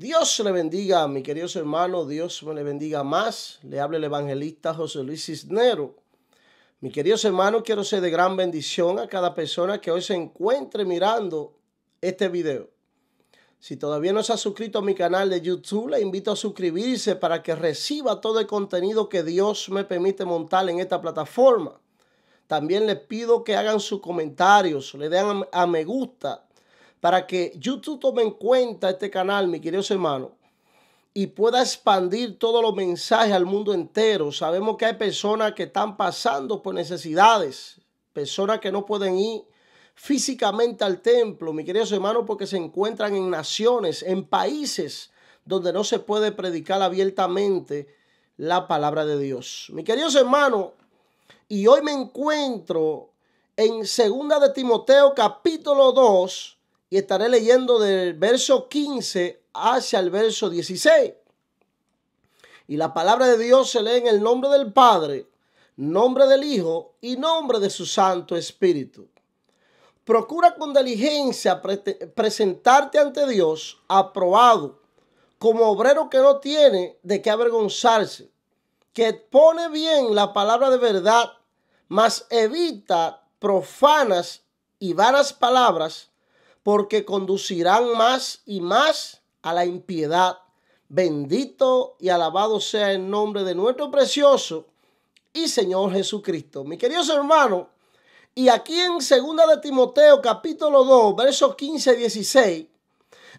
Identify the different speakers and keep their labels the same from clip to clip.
Speaker 1: Dios le bendiga, mi queridos hermanos, Dios me le bendiga más. Le habla el evangelista José Luis Cisneros. Mi queridos hermanos, quiero ser de gran bendición a cada persona que hoy se encuentre mirando este video. Si todavía no se ha suscrito a mi canal de YouTube, le invito a suscribirse para que reciba todo el contenido que Dios me permite montar en esta plataforma. También les pido que hagan sus comentarios, le den a me gusta, para que YouTube tome en cuenta este canal, mis queridos hermanos, y pueda expandir todos los mensajes al mundo entero. Sabemos que hay personas que están pasando por necesidades, personas que no pueden ir físicamente al templo, mis queridos hermanos, porque se encuentran en naciones, en países donde no se puede predicar abiertamente la palabra de Dios. Mis queridos hermanos, y hoy me encuentro en 2 de Timoteo capítulo 2, y estaré leyendo del verso 15 hacia el verso 16. Y la palabra de Dios se lee en el nombre del Padre, nombre del Hijo y nombre de su Santo Espíritu. Procura con diligencia presentarte ante Dios aprobado, como obrero que no tiene de qué avergonzarse, que pone bien la palabra de verdad, mas evita profanas y vanas palabras, porque conducirán más y más a la impiedad. Bendito y alabado sea el nombre de nuestro precioso y Señor Jesucristo. Mis queridos hermanos, y aquí en 2 de Timoteo capítulo 2, versos 15 y 16,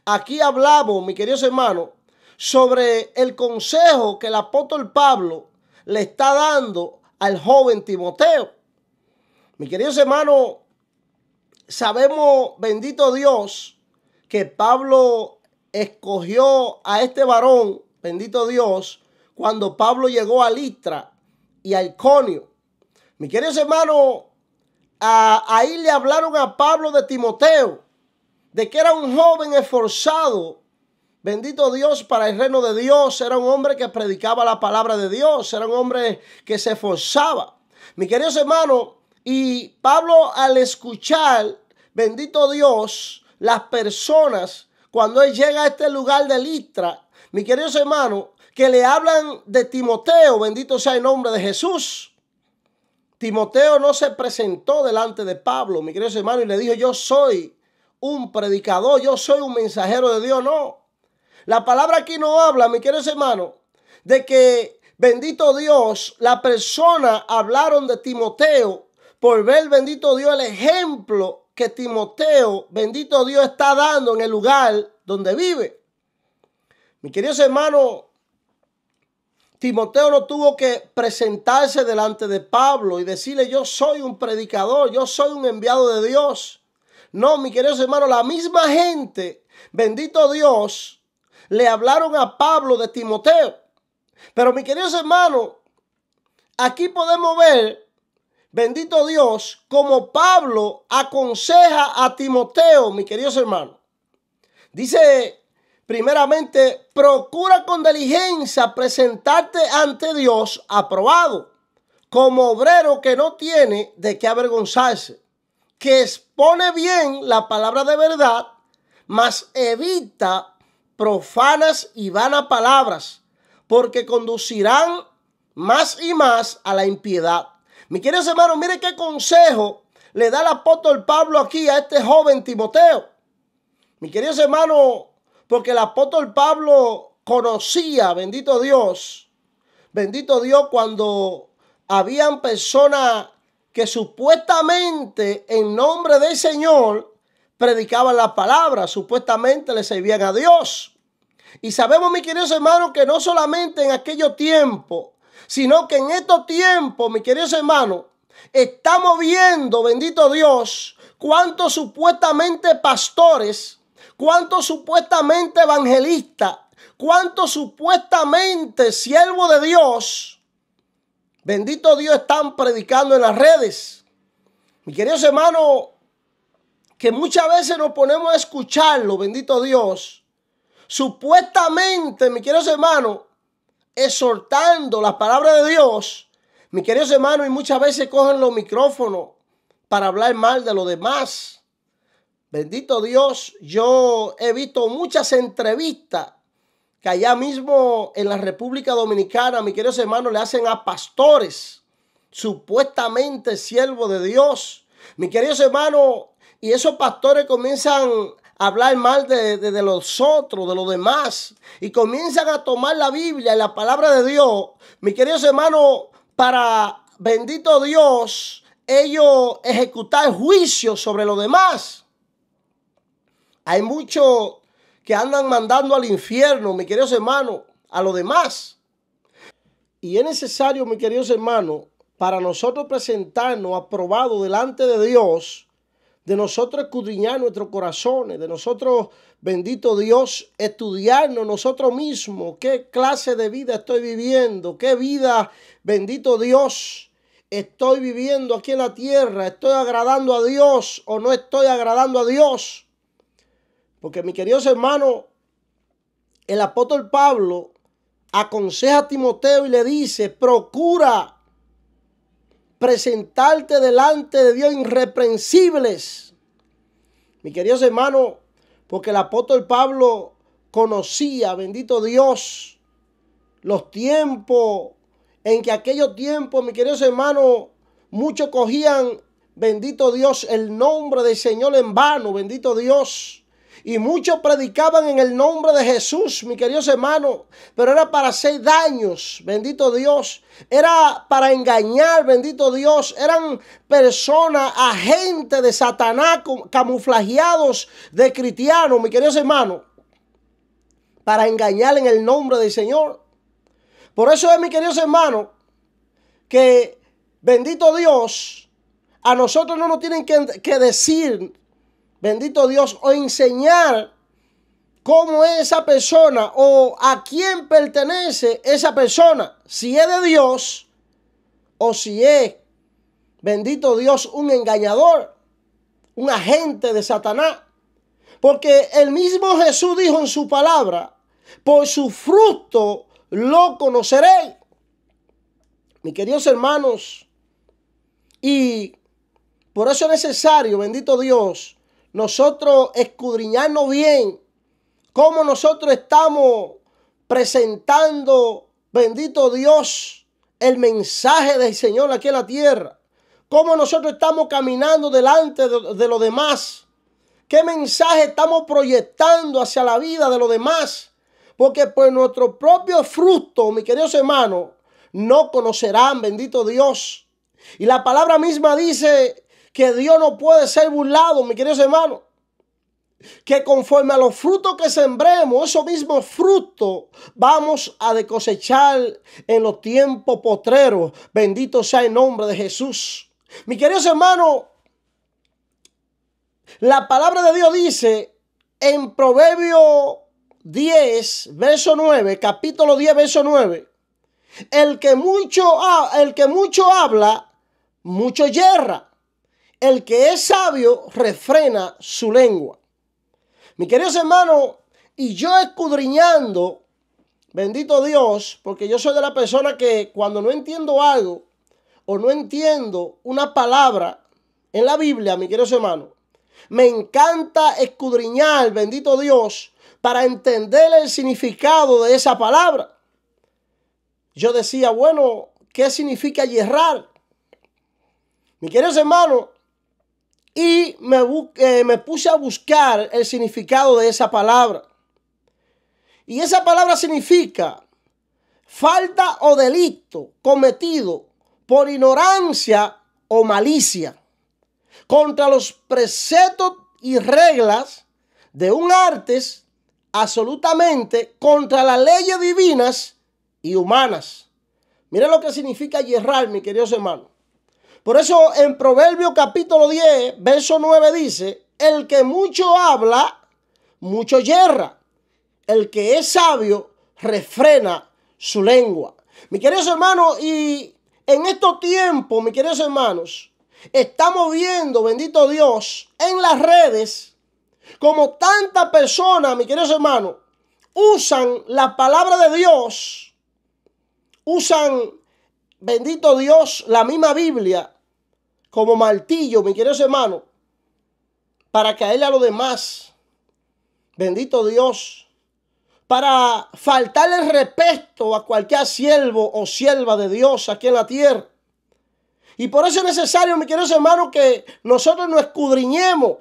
Speaker 1: aquí hablamos, mis queridos hermanos, sobre el consejo que el apóstol Pablo le está dando al joven Timoteo. Mis queridos hermanos, sabemos, bendito Dios, que Pablo escogió a este varón, bendito Dios, cuando Pablo llegó a Listra y a Iconio. Mis queridos hermanos, ahí le hablaron a Pablo de Timoteo, de que era un joven esforzado, bendito Dios, para el reino de Dios. Era un hombre que predicaba la palabra de Dios, era un hombre que se esforzaba. Mis queridos hermanos, y Pablo, al escuchar, bendito Dios, las personas, cuando él llega a este lugar de Listra, mis queridos hermanos, que le hablan de Timoteo, bendito sea el nombre de Jesús. Timoteo no se presentó delante de Pablo, mis queridos hermanos, y le dijo: yo soy un predicador, yo soy un mensajero de Dios. No. La palabra aquí no habla, mis queridos hermanos, de que, bendito Dios, la persona hablaron de Timoteo por ver, bendito Dios, el ejemplo que Timoteo, bendito Dios, está dando en el lugar donde vive. Mis queridos hermanos, Timoteo no tuvo que presentarse delante de Pablo y decirle: yo soy un predicador, yo soy un enviado de Dios. No, mis queridos hermanos, la misma gente, bendito Dios, le hablaron a Pablo de Timoteo. Pero, mis queridos hermanos, aquí podemos ver, bendito Dios, como Pablo aconseja a Timoteo, mis queridos hermanos. Dice, primeramente, procura con diligencia presentarte ante Dios aprobado, como obrero que no tiene de qué avergonzarse, que expone bien la palabra de verdad, mas evita profanas y vanas palabras, porque conducirán más y más a la impiedad. Mis queridos hermanos, mire qué consejo le da el apóstol Pablo aquí a este joven Timoteo. Mis queridos hermanos, porque el apóstol Pablo conocía, bendito Dios, cuando habían personas que supuestamente en nombre del Señor predicaban la palabra, supuestamente le servían a Dios. Y sabemos, mis queridos hermanos, que no solamente en aquellos tiempos, sino que en estos tiempos, mis queridos hermanos, estamos viendo, bendito Dios, cuántos supuestamente pastores, cuántos supuestamente evangelistas, cuántos supuestamente siervos de Dios, bendito Dios, están predicando en las redes. Mis queridos hermanos, que muchas veces nos ponemos a escucharlo, bendito Dios, supuestamente, mis queridos hermanos, exhortando la palabra de Dios, mis queridos hermanos, y muchas veces cogen los micrófonos para hablar mal de los demás. Bendito Dios, yo he visto muchas entrevistas que allá mismo en la República Dominicana, mis queridos hermanos, le hacen a pastores, supuestamente siervos de Dios. Mis queridos hermanos, y esos pastores comienzan a hablar mal de los otros, de los demás, y comienzan a tomar la Biblia y la palabra de Dios, mis queridos hermanos, para, bendito Dios, ellos ejecutar juicio sobre los demás. Hay muchos que andan mandando al infierno, mis queridos hermanos, a los demás. Y es necesario, mis queridos hermanos, para nosotros presentarnos aprobados delante de Dios, de nosotros escudriñar nuestros corazones, de nosotros, bendito Dios, estudiarnos nosotros mismos, qué clase de vida estoy viviendo, qué vida, bendito Dios, estoy viviendo aquí en la tierra, estoy agradando a Dios o no estoy agradando a Dios. Porque, mis queridos hermanos, el apóstol Pablo aconseja a Timoteo y le dice, procura presentarte delante de Dios irreprensibles. Mis queridos hermanos, porque el apóstol Pablo conocía, bendito Dios, los tiempos en que aquellos tiempos, mis queridos hermanos, muchos cogían, bendito Dios, el nombre del Señor en vano, bendito Dios. Y muchos predicaban en el nombre de Jesús, mis queridos hermanos, pero era para hacer daños, bendito Dios. Era para engañar, bendito Dios. Eran personas, agentes de Satanás, camuflajeados de cristianos, mis queridos hermanos, para engañar en el nombre del Señor. Por eso es, mis queridos hermanos, que bendito Dios, a nosotros no nos tienen que decir, bendito Dios, o enseñar cómo es esa persona o a quién pertenece esa persona. Si es de Dios o si es, bendito Dios, un engañador, un agente de Satanás. Porque el mismo Jesús dijo en su palabra, por su fruto lo conoceréis. Mis queridos hermanos, y por eso es necesario, bendito Dios, nosotros escudriñarnos bien cómo nosotros estamos presentando, bendito Dios, el mensaje del Señor aquí en la tierra. Cómo nosotros estamos caminando delante de los demás. Qué mensaje estamos proyectando hacia la vida de los demás. Porque por nuestro propio fruto, mis queridos hermanos, no conocerán, bendito Dios. Y la palabra misma dice que Dios no puede ser burlado, mis queridos hermanos. Que conforme a los frutos que sembremos, esos mismos frutos vamos a cosechar en los tiempos postreros. Bendito sea el nombre de Jesús. Mis queridos hermanos, la palabra de Dios dice en Proverbios 10, verso 9, capítulo 10, verso 9, el que mucho habla, mucho yerra. El que es sabio refrena su lengua. Mis queridos hermanos, y yo escudriñando, bendito Dios, porque yo soy de la persona que cuando no entiendo algo o no entiendo una palabra en la Biblia, mis queridos hermanos, me encanta escudriñar, bendito Dios, para entender el significado de esa palabra. Yo decía, bueno, ¿qué significa yerrar? Mis queridos hermanos, y me puse a buscar el significado de esa palabra. Y esa palabra significa falta o delito cometido por ignorancia o malicia contra los preceptos y reglas de un arte, absolutamente contra las leyes divinas y humanas. Miren lo que significa yerrar, mis queridos hermanos. Por eso en Proverbios capítulo 10, verso 9 dice, el que mucho habla, mucho yerra. El que es sabio, refrena su lengua. Mis queridos hermanos, y en estos tiempos, mis queridos hermanos, estamos viendo, bendito Dios, en las redes, como tantas personas, mis queridos hermanos, usan la palabra de Dios, usan, bendito Dios, la misma Biblia como martillo, mis queridos hermanos, para caerle a los demás. Bendito Dios. para faltarle el respeto a cualquier siervo o sierva de Dios aquí en la tierra. Y por eso es necesario, mis queridos hermanos, que nosotros nos escudriñemos.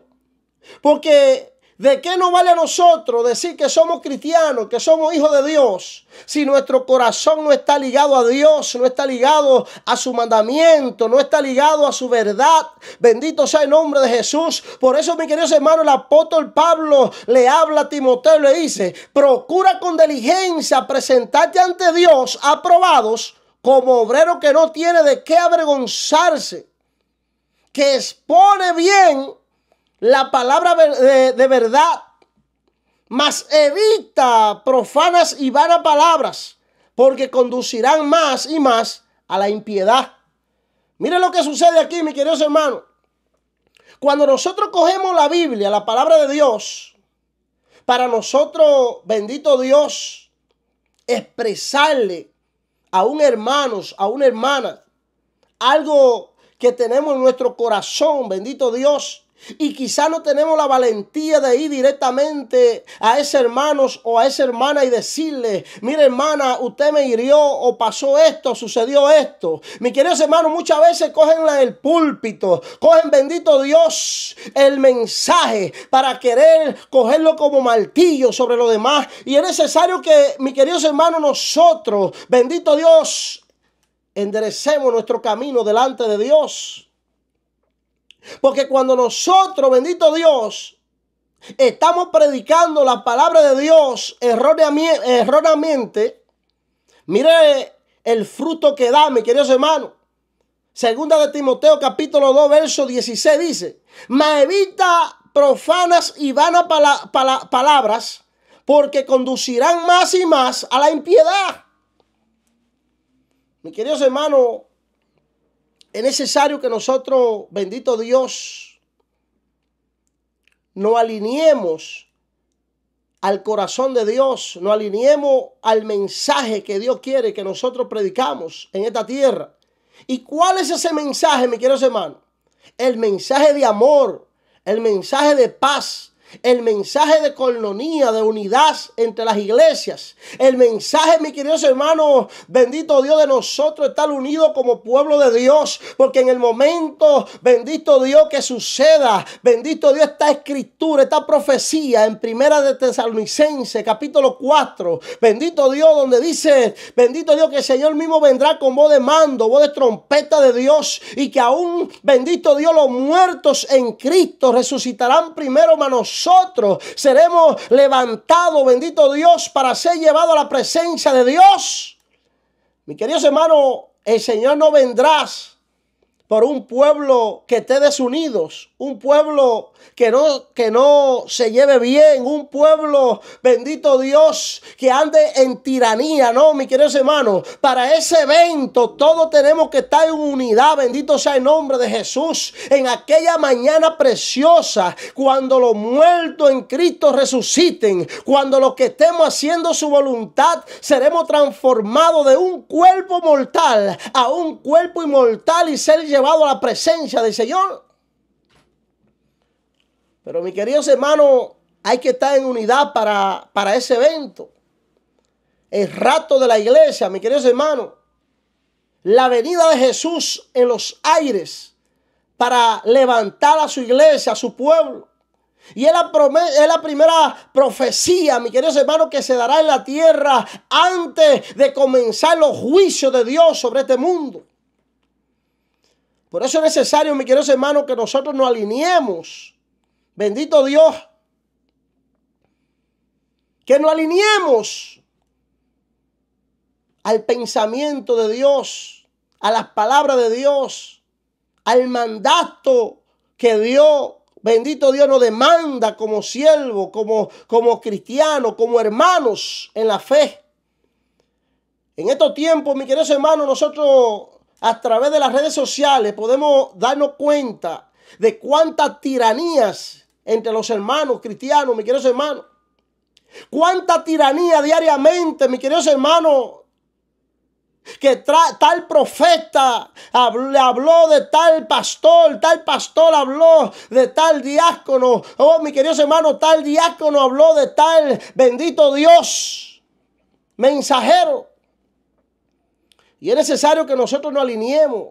Speaker 1: Porque ¿de qué nos vale a nosotros decir que somos cristianos, que somos hijos de Dios, si nuestro corazón no está ligado a Dios, no está ligado a su mandamiento, no está ligado a su verdad? Bendito sea el nombre de Jesús. Por eso, mis queridos hermanos, el apóstol Pablo le habla a Timoteo y le dice: procura con diligencia presentarte ante Dios aprobados como obrero que no tiene de qué avergonzarse, que expone bien la palabra de verdad, mas evita profanas y vanas palabras, porque conducirán más y más a la impiedad. Miren lo que sucede aquí, mis queridos hermanos. Cuando nosotros cogemos la Biblia, la palabra de Dios, para nosotros, bendito Dios, expresarle a un hermano, a una hermana, algo que tenemos en nuestro corazón, bendito Dios, y quizá no tenemos la valentía de ir directamente a ese hermano o a esa hermana y decirle: mire, hermana, usted me hirió, o pasó esto, sucedió esto. Mis queridos hermanos, muchas veces cogen el púlpito, cogen, bendito Dios, el mensaje para querer cogerlo como martillo sobre los demás. Y es necesario que, mis queridos hermanos, nosotros, bendito Dios, enderecemos nuestro camino delante de Dios. Porque cuando nosotros, bendito Dios, estamos predicando la palabra de Dios erróneamente, mire el fruto que da, mis queridos hermanos. Segunda de Timoteo capítulo 2 verso 16 dice: mas evita profanas y vanas palabras, porque conducirán más y más a la impiedad. Mis queridos hermanos, es necesario que nosotros, bendito Dios, nos alineemos al corazón de Dios, nos alineemos al mensaje que Dios quiere que nosotros predicamos en esta tierra. ¿Y cuál es ese mensaje, mis queridos hermanos? El mensaje de amor, el mensaje de paz, el mensaje de coinonía, de unidad entre las iglesias. El mensaje, mis queridos hermanos, bendito Dios, de nosotros estar unidos como pueblo de Dios. Porque en el momento, bendito Dios, que suceda, bendito Dios, esta escritura, esta profecía en Primera de Tesalonicenses capítulo 4, bendito Dios, donde dice, bendito Dios, que el Señor mismo vendrá con voz de mando, voz de trompeta de Dios, y que aún, bendito Dios, los muertos en Cristo resucitarán primero, nosotros seremos levantados, bendito Dios, para ser llevados a la presencia de Dios. Mis queridos hermanos, el Señor no vendrá por un pueblo que esté desunidos, un pueblo que no se lleve bien, un pueblo, bendito Dios, que ande en tiranía. No, mis queridos hermanos, para ese evento todos tenemos que estar en unidad, bendito sea el nombre de Jesús. En aquella mañana preciosa, cuando los muertos en Cristo resuciten, cuando los que estemos haciendo su voluntad, seremos transformados de un cuerpo mortal a un cuerpo inmortal y ser llevado a la presencia del Señor. Pero, mis queridos hermanos, hay que estar en unidad para ese evento. El rapto de la iglesia, mis queridos hermanos. La venida de Jesús en los aires para levantar a su iglesia, a su pueblo. Y es la primera profecía, mis queridos hermanos, que se dará en la tierra antes de comenzar los juicios de Dios sobre este mundo. Por eso es necesario, mis queridos hermanos, que nosotros nos alineemos. Bendito Dios. Que nos alineemos al pensamiento de Dios, a las palabras de Dios, al mandato que Dios, bendito Dios, nos demanda como siervos, como cristianos, como hermanos en la fe. En estos tiempos, mis queridos hermanos, nosotros a través de las redes sociales podemos darnos cuenta de cuántas tiranías entre los hermanos cristianos, mis queridos hermanos. Cuánta tiranía diariamente, mis queridos hermanos, que tal profeta le habló de tal pastor habló de tal diácono. Oh, mi queridos hermanos, tal diácono habló de tal bendito Dios mensajero. Y es necesario que nosotros nos alineemos,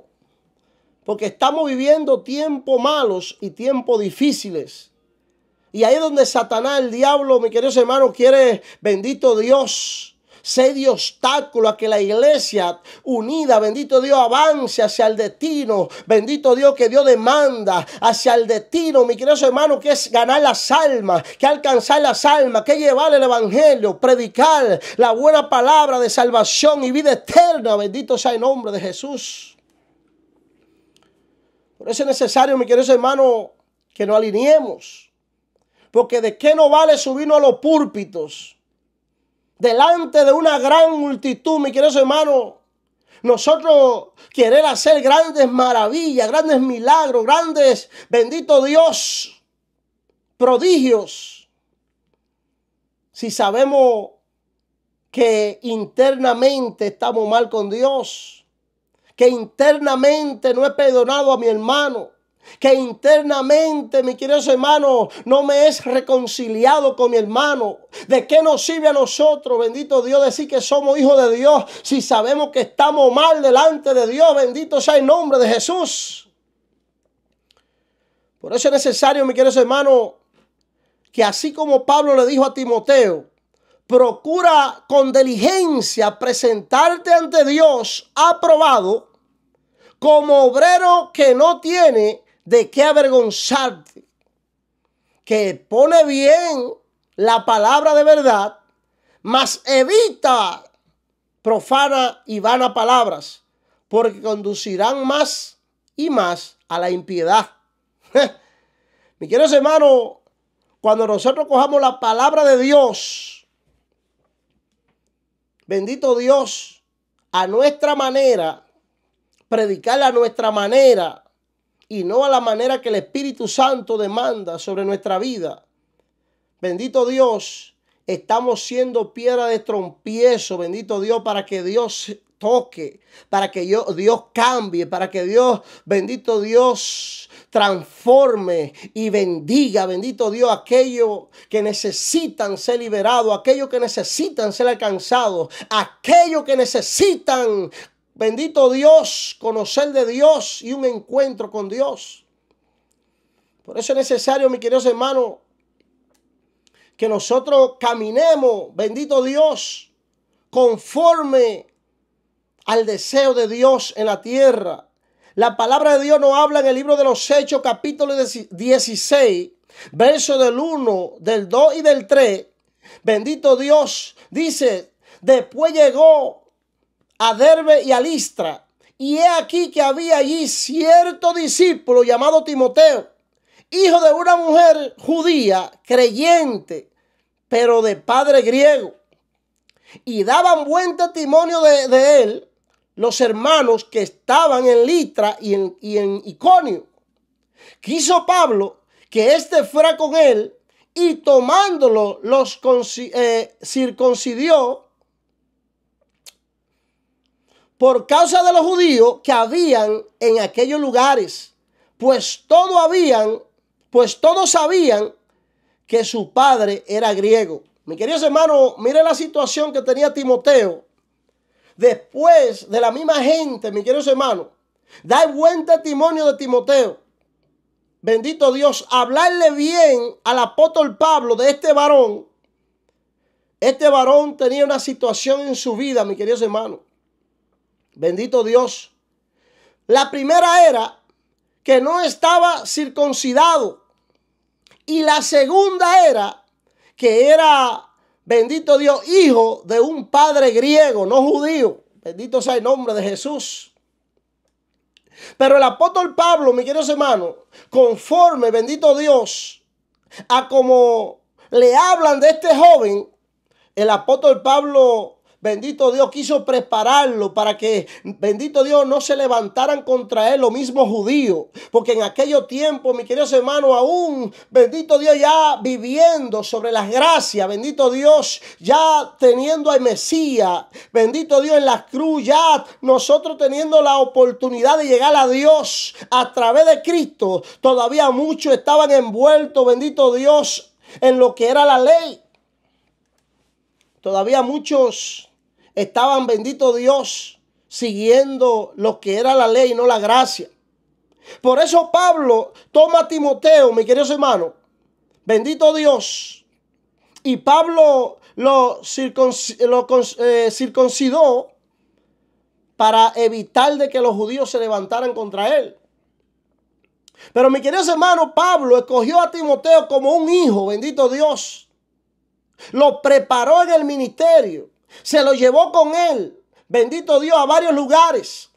Speaker 1: porque estamos viviendo tiempos malos y tiempos difíciles. Y ahí es donde Satanás, el diablo, mis queridos hermanos, quiere, bendito Dios, ser de obstáculo a que la iglesia unida, bendito Dios, avance hacia el destino, bendito Dios, que Dios demanda, hacia el destino, mis queridos hermanos, que es ganar las almas, que alcanzar las almas, que llevar el evangelio, predicar la buena palabra de salvación y vida eterna. Bendito sea el nombre de Jesús. Por eso es necesario, mis queridos hermanos, que nos alineemos. Porque de qué nos vale subirnos a los púlpitos delante de una gran multitud, mis queridos hermanos, nosotros querer hacer grandes maravillas, grandes milagros, grandes, bendito Dios, prodigios, si sabemos que internamente estamos mal con Dios, que internamente no he perdonado a mi hermano, que internamente, mis queridos hermanos, no me es reconciliado con mi hermano. ¿De qué nos sirve a nosotros, bendito Dios, decir que somos hijos de Dios si sabemos que estamos mal delante de Dios? Bendito sea el nombre de Jesús. Por eso es necesario, mis queridos hermanos, que así como Pablo le dijo a Timoteo, procura con diligencia presentarte ante Dios aprobado, como obrero que no tiene de qué avergonzarte, que pone bien la palabra de verdad, mas evita profana y vana palabras, porque conducirán más y más a la impiedad. Mis queridos hermanos, cuando nosotros cojamos la palabra de Dios, bendito Dios, a nuestra manera, predicarla a nuestra manera y no a la manera que el Espíritu Santo demanda sobre nuestra vida. Bendito Dios, estamos siendo piedra de tropiezo, bendito Dios, para que Dios toque, para que Dios cambie, para que Dios, bendito Dios, transforme y bendiga, bendito Dios, aquellos que necesitan ser liberados, aquellos que necesitan ser alcanzados, aquellos que necesitan, bendito Dios, conocer de Dios y un encuentro con Dios. Por eso es necesario, mis queridos hermanos, que nosotros caminemos, bendito Dios, conforme al deseo de Dios en la tierra. La palabra de Dios nos habla en el libro de los Hechos, capítulo 16, versos del 1, del 2 y del 3. Bendito Dios, dice, después llegó a Derbe y a Listra, y he aquí que había allí cierto discípulo llamado Timoteo, hijo de una mujer judía, creyente, pero de padre griego. Y daban buen testimonio de él los hermanos que estaban en Listra y en Iconio. Quiso Pablo que éste fuera con él, y tomándolo los circuncidió por causa de los judíos que habían en aquellos lugares, pues todos sabían que su padre era griego. Mis queridos hermanos, miren la situación que tenía Timoteo. Después de la misma gente, mis queridos hermanos, da buen testimonio de Timoteo. Bendito Dios, hablarle bien al apóstol Pablo de este varón. Este varón tenía una situación en su vida, mis queridos hermanos. Bendito Dios. La primera era que no estaba circuncidado. Y la segunda era que era, bendito Dios, hijo de un padre griego, no judío. Bendito sea el nombre de Jesús. Pero el apóstol Pablo, mis queridos hermanos, conforme, bendito Dios, a como le hablan de este joven, el apóstol Pablo, bendito Dios, quiso prepararlo para que, bendito Dios, no se levantaran contra él los mismos judíos. Porque en aquellos tiempos, mis queridos hermanos, aún, bendito Dios, ya viviendo sobre las gracias, bendito Dios, ya teniendo al Mesías, bendito Dios, en la cruz, ya nosotros teniendo la oportunidad de llegar a Dios a través de Cristo, todavía muchos estaban envueltos, bendito Dios, en lo que era la ley. Todavía muchos estaban, bendito Dios, siguiendo lo que era la ley, no la gracia. Por eso Pablo toma a Timoteo, mis queridos hermanos, bendito Dios, y Pablo lo circuncidó para evitar de que los judíos se levantaran contra él. Pero mis queridos hermanos, Pablo escogió a Timoteo como un hijo, bendito Dios. Lo preparó en el ministerio. Se lo llevó con él, bendito Dios, a varios lugares.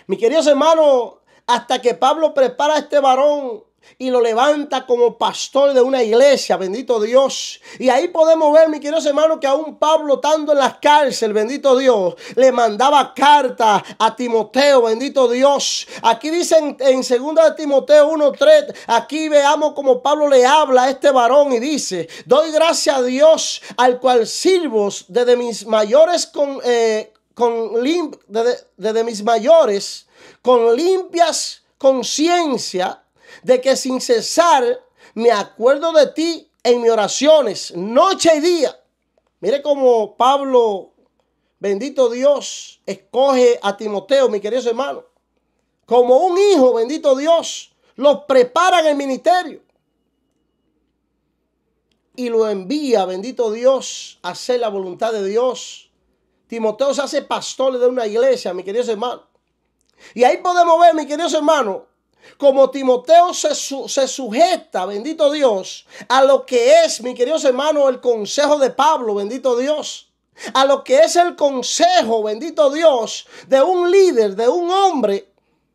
Speaker 1: Mis queridos hermanos, hasta que Pablo prepara a este varón y lo levanta como pastor de una iglesia, bendito Dios. Y ahí podemos ver, mis queridos hermanos, que aún Pablo, estando en las cárceles, bendito Dios, le mandaba cartas a Timoteo, bendito Dios. Aquí dicen en 2 de Timoteo 1:3, aquí veamos como Pablo le habla a este varón y dice: doy gracias a Dios, al cual sirvo desde mis mayores con limpias conciencia, de que sin cesar me acuerdo de ti en mis oraciones, noche y día. Mire cómo Pablo, bendito Dios, escoge a Timoteo, mi querido hermano, como un hijo, bendito Dios, lo prepara en el ministerio y lo envía, bendito Dios, a hacer la voluntad de Dios. Timoteo se hace pastor de una iglesia, mi querido hermano. Y ahí podemos ver, mi queridos hermanos, como Timoteo se sujeta, bendito Dios, a lo que es, mi queridos hermanos, el consejo de Pablo, bendito Dios. A lo que es el consejo, bendito Dios, de un líder, de un hombre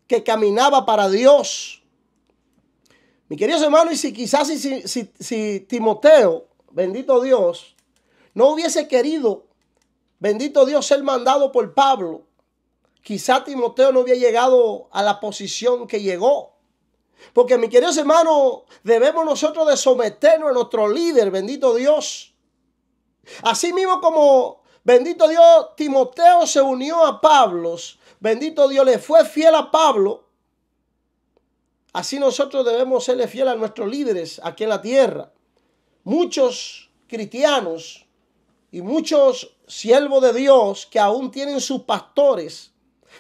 Speaker 1: que caminaba para Dios. Mi queridos hermanos, y si quizás si Timoteo, bendito Dios, no hubiese querido, bendito Dios, ser mandado por Pablo, quizá Timoteo no hubiera llegado a la posición que llegó. Porque, mis queridos hermanos, debemos nosotros de someternos a nuestro líder, bendito Dios. Así mismo como, bendito Dios, Timoteo se unió a Pablo, bendito Dios, le fue fiel a Pablo. Así nosotros debemos serle fieles a nuestros líderes aquí en la tierra. Muchos cristianos y muchos siervos de Dios que aún tienen sus pastores,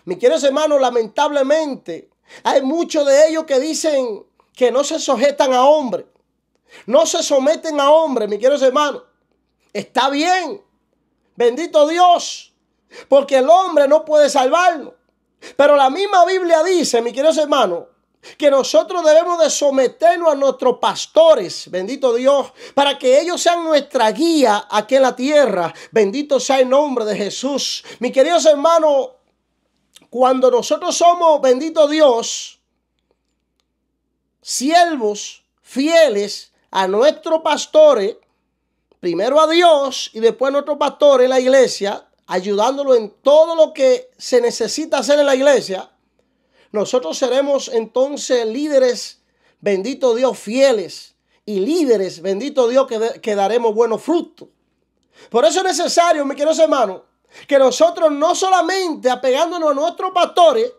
Speaker 1: mis queridos hermanos, lamentablemente, hay muchos de ellos que dicen que no se sujetan a hombres. No se someten a hombres, mis queridos hermanos. Está bien. Bendito Dios. Porque el hombre no puede salvarnos. Pero la misma Biblia dice, mis queridos hermanos, que nosotros debemos de someternos a nuestros pastores, bendito Dios, para que ellos sean nuestra guía aquí en la tierra. Bendito sea el nombre de Jesús. Mis queridos hermanos, cuando nosotros somos, bendito Dios, siervos fieles a nuestros pastores, primero a Dios y después a nuestros pastores en la iglesia, ayudándolo en todo lo que se necesita hacer en la iglesia, nosotros seremos entonces líderes, bendito Dios, fieles, y líderes, bendito Dios, que daremos buenos frutos. Por eso es necesario, mis queridos hermanos, que nosotros no solamente apegándonos a nuestros pastores,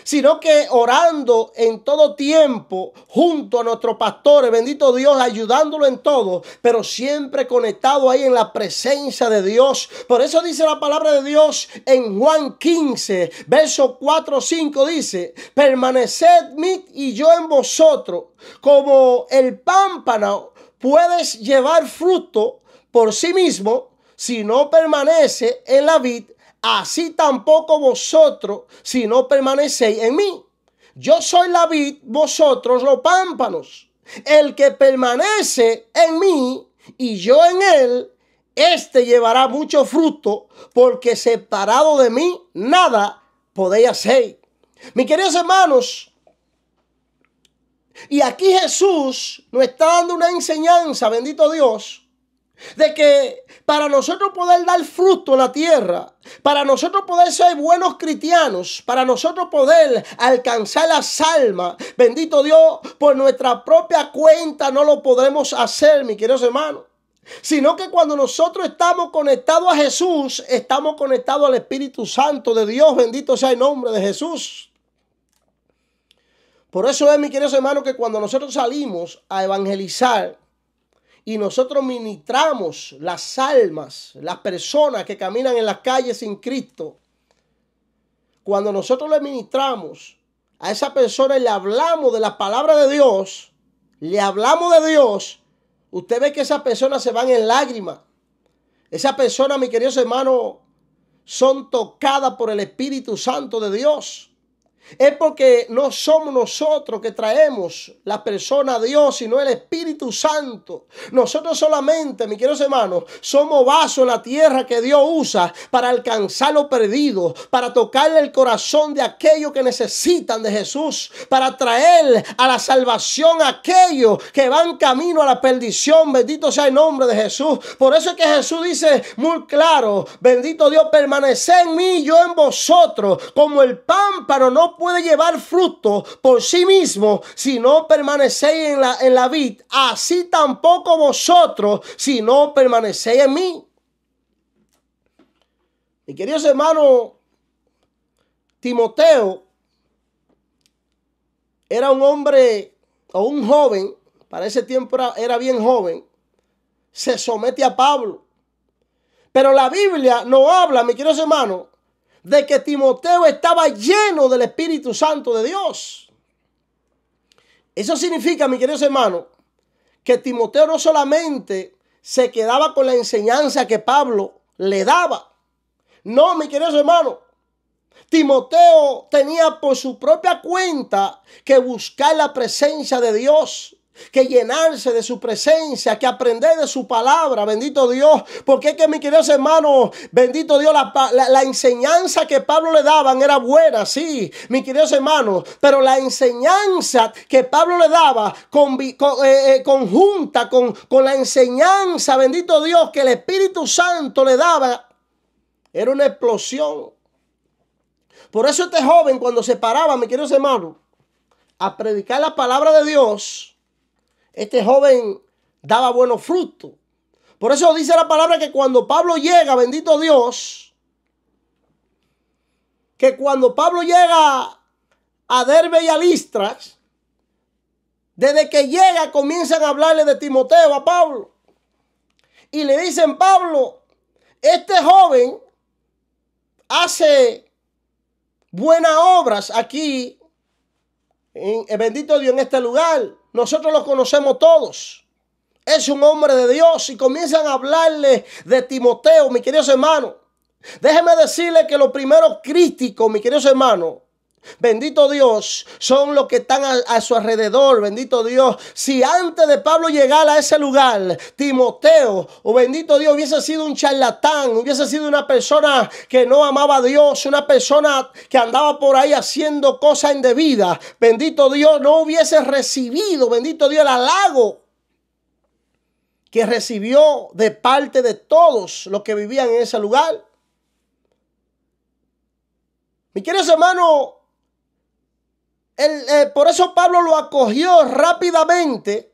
Speaker 1: sino que orando en todo tiempo junto a nuestros pastores, bendito Dios, ayudándolo en todo, pero siempre conectado ahí en la presencia de Dios. Por eso dice la palabra de Dios en Juan 15, verso 4-5, dice: permaneced en mí y yo en vosotros, como el pámpano puedes llevar fruto por sí mismo, si no permanece en la vid, así tampoco vosotros, si no permanecéis en mí. Yo soy la vid, vosotros los pámpanos. El que permanece en mí y yo en él, éste llevará mucho fruto, porque separado de mí nada podéis hacer. Mis queridos hermanos, y aquí Jesús nos está dando una enseñanza, bendito Dios, De que para nosotros poder dar fruto en la tierra, para nosotros poder ser buenos cristianos, para nosotros poder alcanzar las almas, bendito Dios, por nuestra propia cuenta no lo podremos hacer, mis queridos hermanos. Sino que cuando nosotros estamos conectados a Jesús, estamos conectados al Espíritu Santo de Dios, bendito sea el nombre de Jesús. Por eso es, mis queridos hermanos, que cuando nosotros salimos a evangelizar, y nosotros ministramos las almas, las personas que caminan en las calles sin Cristo. Cuando nosotros le ministramos a esa persona y le hablamos de la palabra de Dios, le hablamos de Dios, usted ve que esas personas se van en lágrimas. Esas personas, mis queridos hermanos, son tocadas por el Espíritu Santo de Dios. Es porque no somos nosotros que traemos la persona a Dios, sino el Espíritu Santo. Nosotros solamente, mis queridos hermanos, somos vasos en la tierra que Dios usa para alcanzar lo perdido, para tocarle el corazón de aquellos que necesitan de Jesús, para traer a la salvación a aquellos que van camino a la perdición. Bendito sea el nombre de Jesús. Por eso es que Jesús dice muy claro, bendito Dios, permaneced en mí, yo en vosotros, como el pámpano no puede llevar fruto por sí mismo si no permanecéis en la vid, así tampoco vosotros si no permanecéis en mí. Mi queridos hermanos, Timoteo era un hombre o un joven, para ese tiempo era bien joven, se somete a Pablo. Pero la Biblia no habla, mis queridos hermanos, de que Timoteo estaba lleno del Espíritu Santo de Dios. Eso significa, mis queridos hermanos, que Timoteo no solamente se quedaba con la enseñanza que Pablo le daba. No, mis queridos hermanos, Timoteo tenía por su propia cuenta que buscar la presencia de Dios, que llenarse de su presencia, que aprender de su palabra, bendito Dios, porque es que, mis queridos hermanos, bendito Dios, la enseñanza que Pablo le daban era buena, sí, mis queridos hermanos, pero la enseñanza que Pablo le daba conjunta con la enseñanza, bendito Dios, que el Espíritu Santo le daba, era una explosión. Por eso este joven, cuando se paraba, mis queridos hermanos, a predicar la palabra de Dios, este joven daba buenos frutos. Por eso dice la palabra que cuando Pablo llega, bendito Dios, que cuando Pablo llega a Derbe y a Listras, desde que llega comienzan a hablarle de Timoteo a Pablo. Y le dicen, Pablo, este joven hace buenas obras aquí, bendito Dios, en este lugar. Nosotros lo conocemos todos. Es un hombre de Dios. Y comienzan a hablarle de Timoteo, mis queridos hermanos. Déjenme decirles que los primeros críticos, mis queridos hermanos, bendito Dios, son los que están a su alrededor, bendito Dios. Si antes de Pablo llegar a ese lugar, Timoteo, o bendito Dios, hubiese sido un charlatán, hubiese sido una persona que no amaba a Dios, una persona que andaba por ahí haciendo cosas indebidas, bendito Dios, no hubiese recibido, bendito Dios, el halago que recibió de parte de todos los que vivían en ese lugar. Mis queridos hermanos, por eso Pablo lo acogió rápidamente,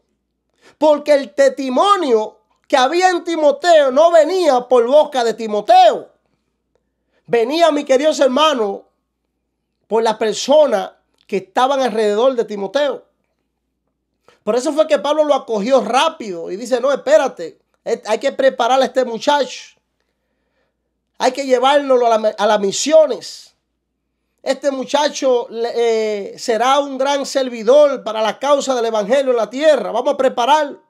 Speaker 1: porque el testimonio que había en Timoteo no venía por boca de Timoteo. Venía, mis queridos hermanos, por las personas que estaban alrededor de Timoteo. Por eso fue que Pablo lo acogió rápido y dice, no, espérate, hay que preparar a este muchacho. Hay que llevárnoslo a las misiones. Este muchacho será un gran servidor para la causa del evangelio en la tierra. Vamos a prepararlo.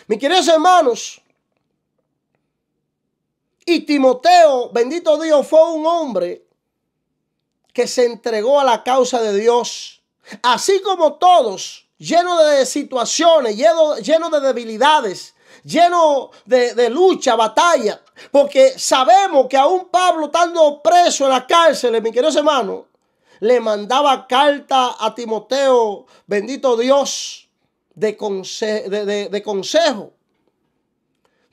Speaker 1: Mis queridos hermanos, y Timoteo, bendito Dios, fue un hombre que se entregó a la causa de Dios. Así como todos, lleno de situaciones, lleno de debilidades, lleno de lucha, batalla. Porque sabemos que aún Pablo, estando preso en la cárcel, mis queridos hermanos, le mandaba carta a Timoteo, bendito Dios, de consejo.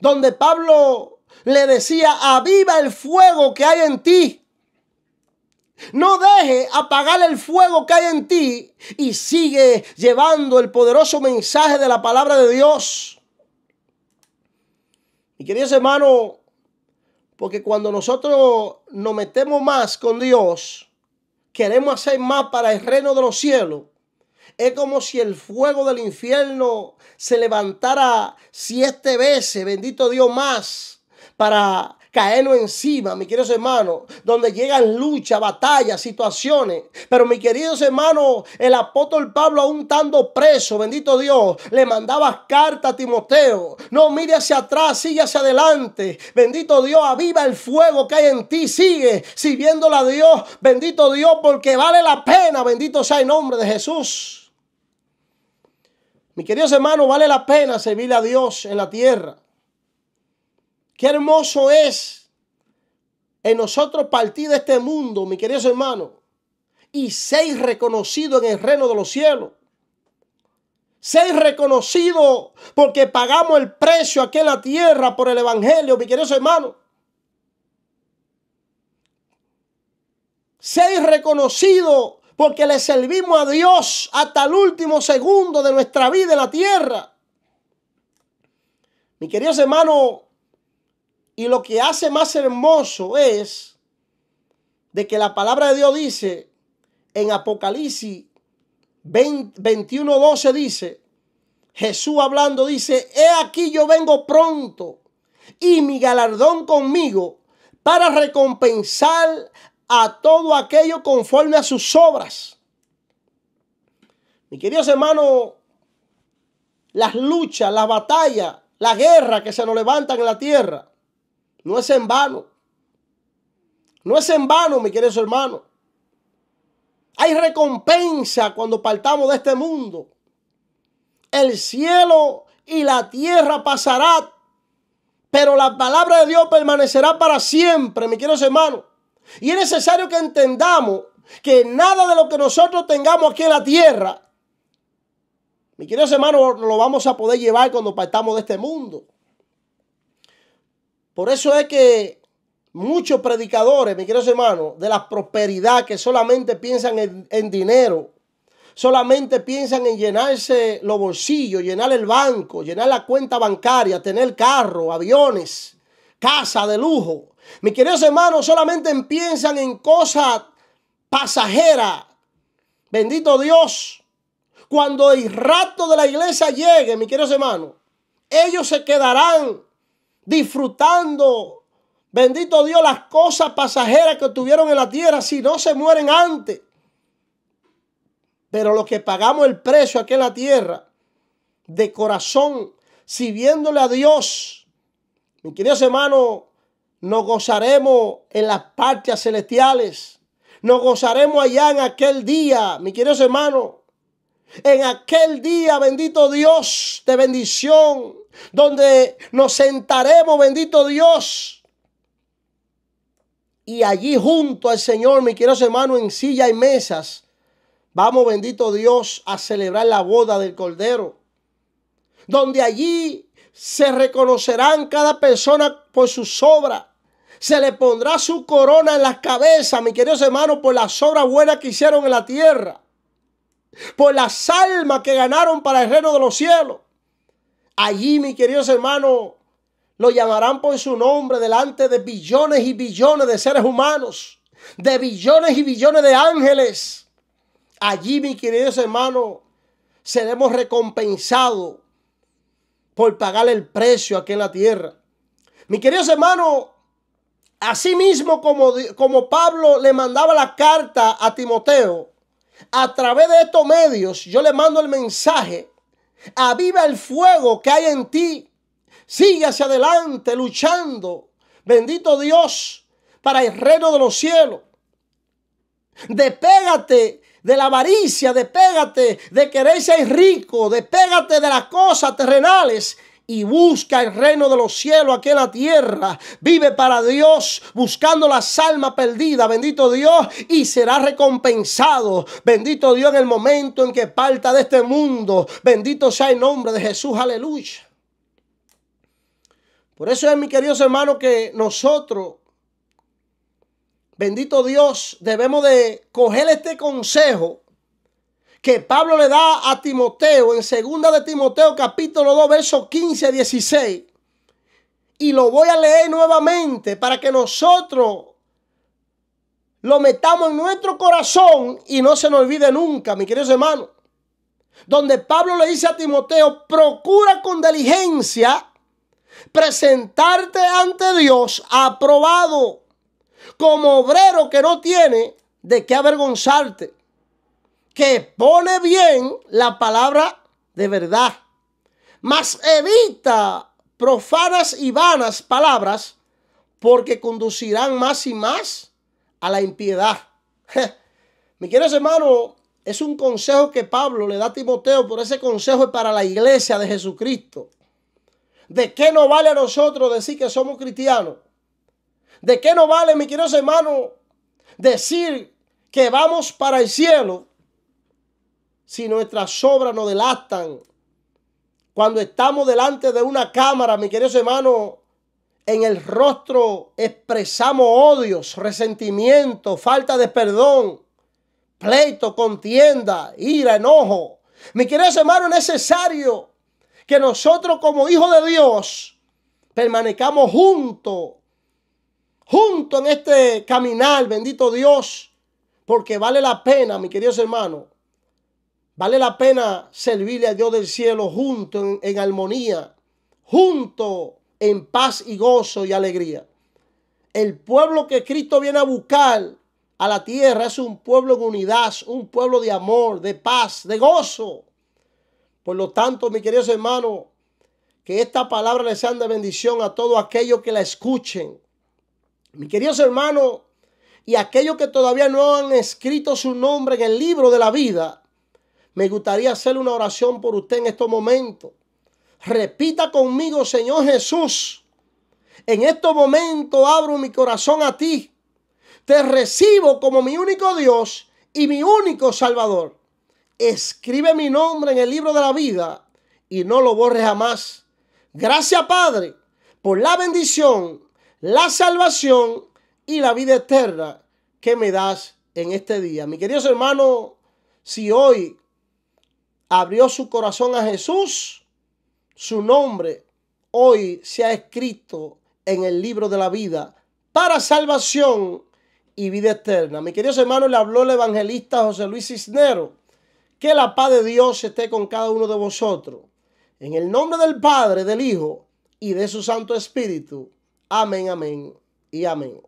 Speaker 1: donde Pablo le decía: aviva el fuego que hay en ti. No deje apagar el fuego que hay en ti y sigue llevando el poderoso mensaje de la palabra de Dios. Y queridos hermanos, porque cuando nosotros nos metemos más con Dios, queremos hacer más para el reino de los cielos. Es como si el fuego del infierno se levantara 7 veces, bendito Dios, más para caernos encima, mis queridos hermanos, donde llegan luchas, batallas, situaciones. Pero mis queridos hermanos, el apóstol Pablo, aún estando preso, bendito Dios, le mandaba carta a Timoteo: no mire hacia atrás, sigue hacia adelante. Bendito Dios, aviva el fuego que hay en ti, sigue sirviéndole a Dios, bendito Dios, porque vale la pena, bendito sea el nombre de Jesús. Mis queridos hermanos, vale la pena servirle a Dios en la tierra. Qué hermoso es en nosotros partir de este mundo, mis queridos hermanos, y ser reconocidos en el reino de los cielos. Ser reconocidos porque pagamos el precio aquí en la tierra por el evangelio, mis queridos hermanos. Ser reconocidos porque le servimos a Dios hasta el último segundo de nuestra vida en la tierra. Mis queridos hermanos, y lo que hace más hermoso es de que la palabra de Dios dice en Apocalipsis 21:12, dice, Jesús hablando, dice: he aquí yo vengo pronto y mi galardón conmigo para recompensar a todo aquello conforme a sus obras. Mis queridos hermanos, las luchas, las batallas, la guerra que se nos levantan en la tierra, no es en vano. No es en vano, mis queridos hermanos. Hay recompensa cuando partamos de este mundo. El cielo y la tierra pasará, pero la palabra de Dios permanecerá para siempre, mis queridos hermanos. Y es necesario que entendamos que nada de lo que nosotros tengamos aquí en la tierra, mis queridos hermanos, lo vamos a poder llevar cuando partamos de este mundo. Por eso es que muchos predicadores, mis queridos hermanos, de la prosperidad, que solamente piensan en dinero, solamente piensan en llenarse los bolsillos, llenar el banco, llenar la cuenta bancaria, tener carro, aviones, casa de lujo. Mis queridos hermanos, solamente piensan en cosas pasajeras. Bendito Dios. Cuando el rapto de la iglesia llegue, mis queridos hermanos, ellos se quedarán disfrutando, bendito Dios, las cosas pasajeras que tuvieron en la tierra si no se mueren antes. Pero los que pagamos el precio aquí en la tierra, de corazón, sirviéndole a Dios, mis queridos hermanos, nos gozaremos en las partes celestiales. Nos gozaremos allá en aquel día, mis queridos hermanos. En aquel día, bendito Dios, de bendición, donde nos sentaremos, bendito Dios. Y allí junto al Señor, mis queridos hermanos, en silla y mesas, vamos, bendito Dios, a celebrar la boda del Cordero. Donde allí se reconocerán cada persona por sus obras. Se le pondrá su corona en las cabezas, mis queridos hermanos, por las obras buenas que hicieron en la tierra. Por las almas que ganaron para el reino de los cielos. Allí, mis queridos hermanos, lo llamarán por su nombre delante de billones y billones de seres humanos, de billones y billones de ángeles. Allí, mis queridos hermanos, seremos recompensados por pagar el precio aquí en la tierra. Mis queridos hermanos, así mismo como Pablo le mandaba la carta a Timoteo, a través de estos medios yo le mando el mensaje: aviva el fuego que hay en ti, sigue hacia adelante luchando, bendito Dios, para el reino de los cielos. Despégate de la avaricia, despégate de querer ser rico, despégate de las cosas terrenales y busca el reino de los cielos aquí en la tierra. Vive para Dios, buscando las almas perdidas, bendito Dios, y será recompensado, bendito Dios, en el momento en que parta de este mundo. Bendito sea el nombre de Jesús, aleluya. Por eso es, mis queridos hermanos, que nosotros, bendito Dios, debemos de coger este consejo que Pablo le da a Timoteo en 2 de Timoteo capítulo 2 versos 15 a 16. Y lo voy a leer nuevamente para que nosotros lo metamos en nuestro corazón y no se nos olvide nunca, mis queridos hermanos. Donde Pablo le dice a Timoteo: procura con diligencia presentarte ante Dios aprobado, como obrero que no tiene de qué avergonzarte, que pone bien la palabra de verdad, mas evita profanas y vanas palabras, porque conducirán más y más a la impiedad. Mi queridos hermanos, es un consejo que Pablo le da a Timoteo, pero ese consejo es para la iglesia de Jesucristo. ¿De qué nos vale a nosotros decir que somos cristianos? ¿De qué nos vale, mis queridos hermanos, decir que vamos para el cielo si nuestras obras nos delatan? Cuando estamos delante de una cámara, mis queridos hermanos, en el rostro expresamos odios, resentimiento, falta de perdón, pleito, contienda, ira, enojo. Mis queridos hermanos, es necesario que nosotros como hijos de Dios permanezcamos juntos en este caminar, bendito Dios, porque vale la pena, mis queridos hermanos, vale la pena servirle a Dios del cielo juntos en armonía, juntos en paz y gozo y alegría. El pueblo que Cristo viene a buscar a la tierra es un pueblo en unidad, un pueblo de amor, de paz, de gozo. Por lo tanto, mis queridos hermanos, que esta palabra les sea de bendición a todos aquellos que la escuchen. Mis queridos hermanos, y aquellos que todavía no han escrito su nombre en el libro de la vida, me gustaría hacer una oración por usted en estos momentos. Repita conmigo: Señor Jesús, en estos momentos abro mi corazón a ti. Te recibo como mi único Dios y mi único Salvador. Escribe mi nombre en el libro de la vida y no lo borres jamás. Gracias, Padre, por la bendición, la salvación y la vida eterna que me das en este día. Mis queridos hermanos, si hoy abrió su corazón a Jesús, su nombre hoy se ha escrito en el libro de la vida para salvación y vida eterna. Mis queridos hermanos, le habló el evangelista José Luis Cisneros. Que la paz de Dios esté con cada uno de vosotros. En el nombre del Padre, del Hijo y de su Santo Espíritu. Amén, amén y amén.